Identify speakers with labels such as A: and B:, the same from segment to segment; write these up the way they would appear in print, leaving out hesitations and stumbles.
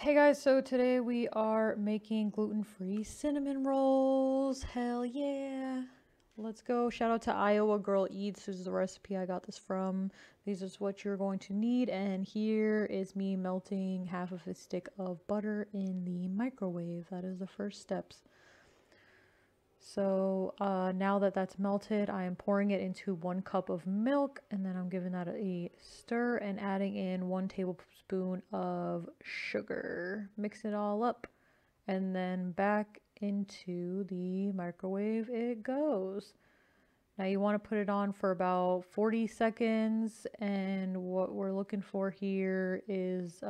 A: Hey guys, so today we are making gluten-free cinnamon rolls. Hell yeah. Let's go. Shout out to Iowa Girl Eats. This is the recipe I got this from. These is what you're going to need. And here is me melting half of a stick of butter in the microwave. That is the first steps. So now that that's melted, I am pouring it into 1 cup of milk, and then I'm giving that a stir and adding in 1 tablespoon of sugar. Mix it all up, and then back into the microwave it goes. Now you want to put it on for about 40 seconds, and what we're looking for here is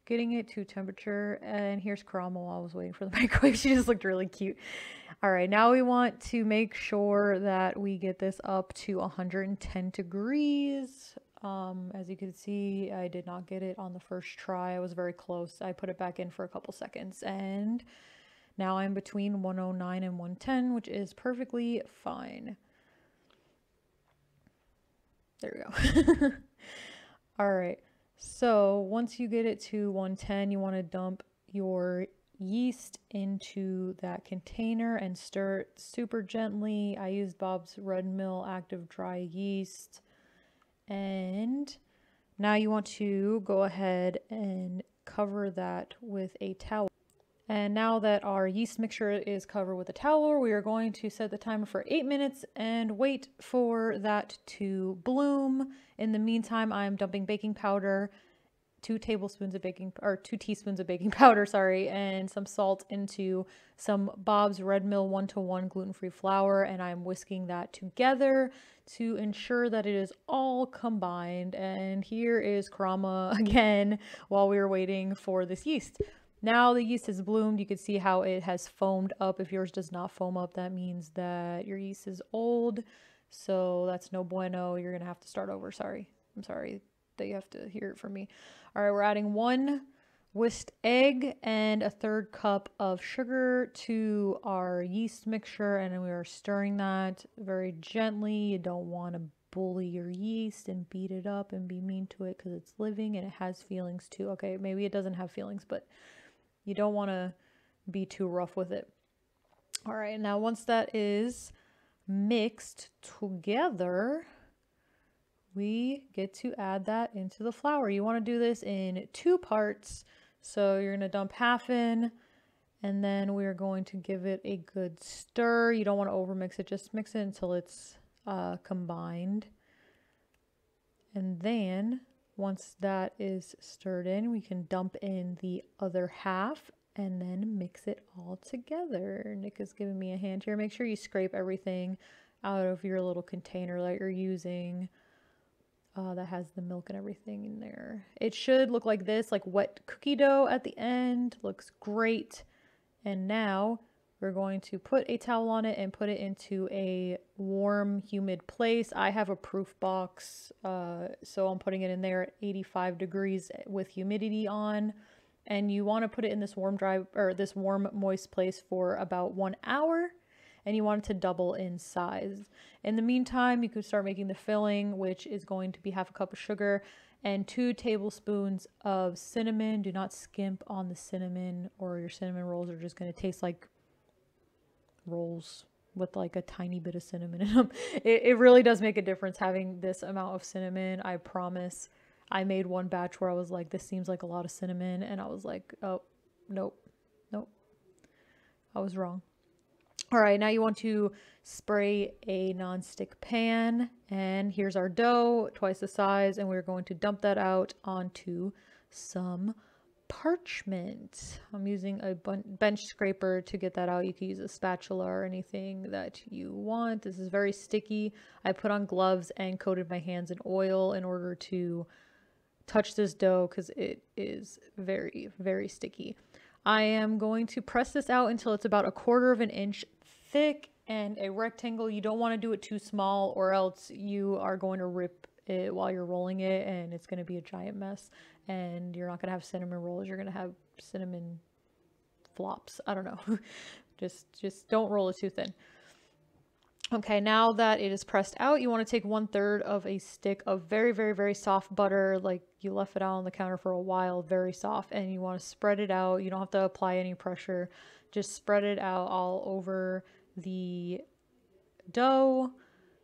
A: getting it to temperature. And here's Karama while I was waiting for the microwave. She just looked really cute. All right, now we want to make sure that we get this up to 110 degrees. As you can see, I did not get it on the first try. I was very close. I put it back in for a couple seconds, and now I'm between 109 and 110, which is perfectly fine. There we go. All right. So once you get it to 110, you want to dump your yeast into that container and stir it super gently. I used Bob's Red Mill Active Dry Yeast. And now you want to go ahead and cover that with a towel. And now that our yeast mixture is covered with a towel, we are going to set the timer for 8 minutes and wait for that to bloom. In the meantime, I'm dumping baking powder, 2 teaspoons of baking powder, sorry, and some salt into some Bob's Red Mill 1-to-1 gluten-free flour, and I'm whisking that together to ensure that it is all combined. And here is Karama again while we were waiting for this yeast. Now the yeast has bloomed. You can see how it has foamed up. If yours does not foam up, that means that your yeast is old. So that's no bueno. You're going to have to start over. Sorry. I'm sorry that you have to hear it from me. All right, we're adding 1 whisked egg and a 1/3 cup of sugar to our yeast mixture. And then we are stirring that very gently. You don't want to bully your yeast and beat it up and be mean to it because it's living and it has feelings too. Okay, maybe it doesn't have feelings, but you don't want to be too rough with it. All right, now once that is mixed together, we get to add that into the flour. You want to do this in 2 parts. So you're going to dump half in, and then we're going to give it a good stir. You don't want to overmix it. Just mix it until it's combined. And then once that is stirred in, we can dump in the other half and then mix it all together. Nick is giving me a hand here. Make sure you scrape everything out of your little container that you're using that has the milk and everything in there. It should look like this, like wet cookie dough at the end. Looks great. And now we're going to put a towel on it and put it into a warm, humid place. I have a proof box, so I'm putting it in there at 85 degrees with humidity on. And you want to put it in this warm, moist place for about 1 hour. And you want it to double in size. In the meantime, you could start making the filling, which is going to be half a cup of sugar and 2 tablespoons of cinnamon. Do not skimp on the cinnamon, or your cinnamon rolls are just going to taste like rolls with like a tiny bit of cinnamon in them. It really does make a difference having this amount of cinnamon. I promise. I made one batch where I was like, this seems like a lot of cinnamon, and I was like, oh, nope, I was wrong. All right, now you want to spray a non-stick pan, and here's our dough, twice the size, and we're going to dump that out onto some parchment. I'm using a bench scraper to get that out. You can use a spatula or anything that you want. This is very sticky. I put on gloves and coated my hands in oil in order to touch this dough because it is very, very sticky. I am going to press this out until it's about 1/4 of an inch thick and a rectangle. You don't want to do it too small, or else you are going to rip it while you're rolling it, and it's going to be a giant mess, and you're not going to have cinnamon rolls. You're going to have cinnamon flops. I don't know. just don't roll it too thin. Okay, now that it is pressed out, you want to take 1/3 of a stick of very, very, very soft butter. Like you left it out on the counter for a while, very soft, and you want to spread it out. You don't have to apply any pressure. Just spread it out all over the dough,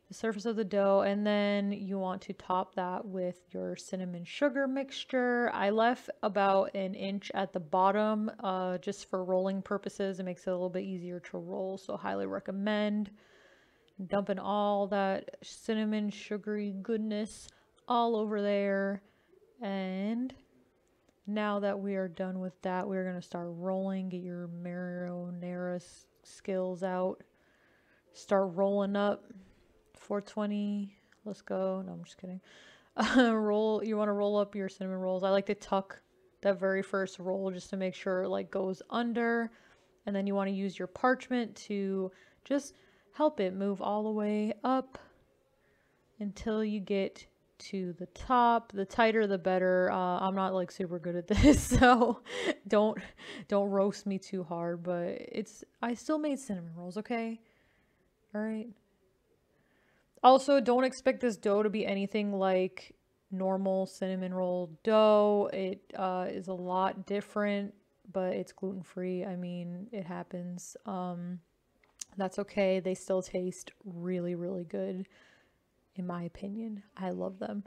A: the surface of the dough, and then you want to top that with your cinnamon sugar mixture. I left about 1 inch at the bottom just for rolling purposes. It makes it a little bit easier to roll, so highly recommend. Dumping all that cinnamon sugary goodness all over there. And now that we are done with that, we're going to start rolling. Get your marinara skills out. Start rolling up. 420. Let's go. No, I'm just kidding. Roll. You want to roll up your cinnamon rolls. I like to tuck that very first roll just to make sure it like goes under. And then you want to use your parchment to just help it move all the way up until you get to the top. The tighter the better. I'm not like super good at this, so don't roast me too hard, but I still made cinnamon rolls, okay? All right. Also, don't expect this dough to be anything like normal cinnamon roll dough. It is a lot different, but it's gluten-free. I mean, it happens. That's okay. They still taste really, really good, in my opinion. I love them.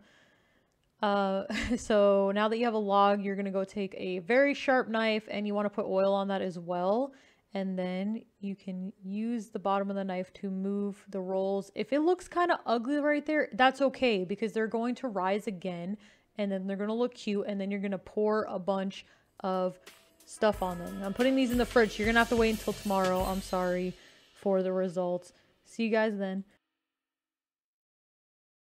A: So now that you have a log, you're going to go take a very sharp knife and you want to put oil on that as well. And then you can use the bottom of the knife to move the rolls. If it looks kind of ugly right there, that's okay because they're going to rise again and then they're going to look cute and then you're going to pour a bunch of stuff on them. I'm putting these in the fridge. You're going to have to wait until tomorrow. I'm sorry for the results. See you guys then.